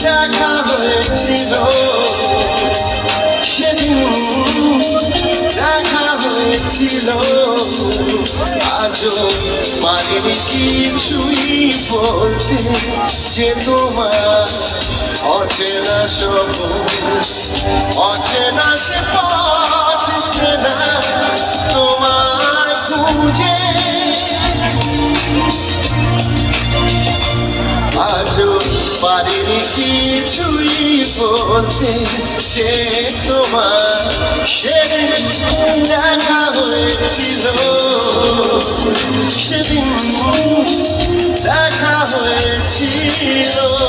দেখা হয়েছিল সেদিন, দেখা হয়েছিল। আজও পারিনি কিছুই বলতে যে তোমার অচেনা সব, অচেনা সে পথ চেনা তোমার খুঁজে। আজও পারিনি কিছুই বলতে যে তোমার সেদিন দেখা হয়েছিল, সেদিন দেখা হয়েছিল।